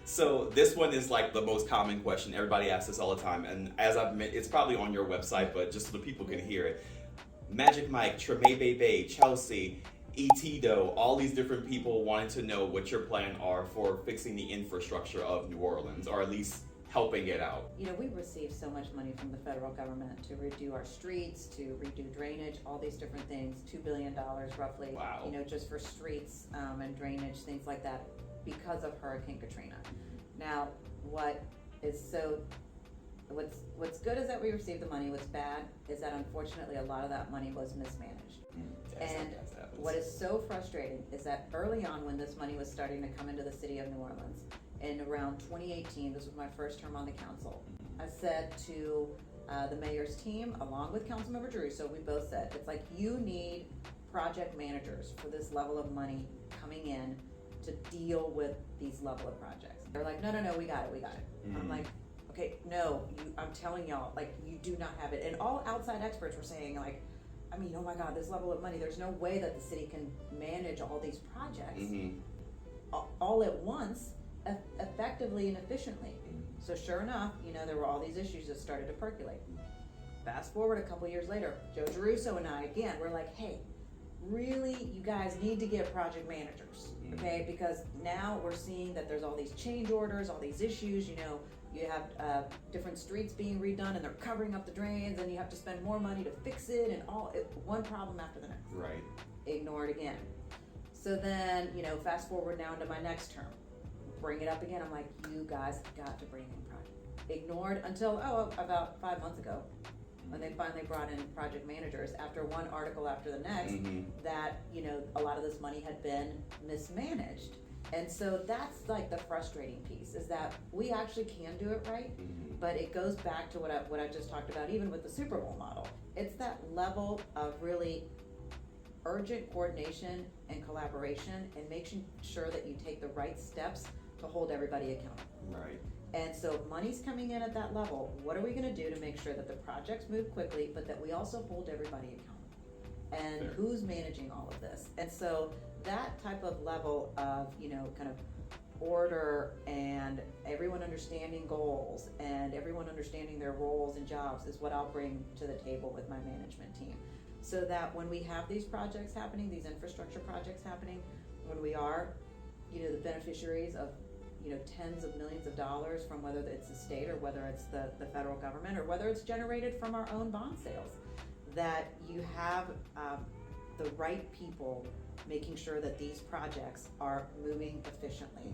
So this one is like the most common question. Everybody asks this all the time, and as I've met, it's probably on your website, but just so the people can hear it. Magic Mike, Treme Bebe, Chelsea, ETDO, all these different people wanting to know what your plan are for fixing the infrastructure of New Orleans, or at least helping it out. You know, we've received so much money from the federal government to redo our streets, to redo drainage, all these different things, $2 billion roughly. Wow. You know, just for streets and drainage, things like that, because of Hurricane Katrina. Now, what's good is that we received the money. What's bad is that unfortunately a lot of that money was mismanaged. And what is so frustrating is that early on, when this money was starting to come into the city of New Orleans, in around 2018, this was my first term on the council, I said to the mayor's team, along with Councilmember Druso, we both said, it's like, you need project managers for this level of money coming in to deal with these level of projects. They're like, no, we got it. I'm like, okay, no, I'm telling y'all, like, you do not have it. And all outside experts were saying, like, I mean, oh my God, this level of money, there's no way that the city can manage all these projects all at once, effectively and efficiently. So sure enough, you know, there were all these issues that started to percolate. Fast forward a couple years later, Joe Druso and I, again, we're like, hey, really, you guys need to get project managers, okay? Because now we're seeing that there's all these change orders, all these issues, you know, you have different streets being redone and they're covering up the drains and you have to spend more money to fix it and one problem after the next. Right. Ignored again. So then, you know, fast forward now to my next term. Bring it up again. I'm like, you guys got to bring in project. Ignored until, about 5 months ago, when they finally brought in project managers after one article after the next that, you know, a lot of this money had been mismanaged. And so that's like the frustrating piece, is that we actually can do it right, but it goes back to what I just talked about, even with the Super Bowl model. It's that level of really urgent coordination and collaboration and making sure that you take the right steps to hold everybody accountable. Right. And so if money's coming in at that level, what are we gonna do to make sure that the projects move quickly, but that we also hold everybody accountable? And Fair. Who's managing all of this? And so that type of level of, you know, kind of order and everyone understanding goals and everyone understanding their roles and jobs is what I'll bring to the table with my management team. So that when we have these projects happening, these infrastructure projects happening, when we are, you know, the beneficiaries of, you know, tens of millions of dollars from whether it's the state or whether it's the federal government or whether it's generated from our own bond sales, that you have the right people making sure that these projects are moving efficiently.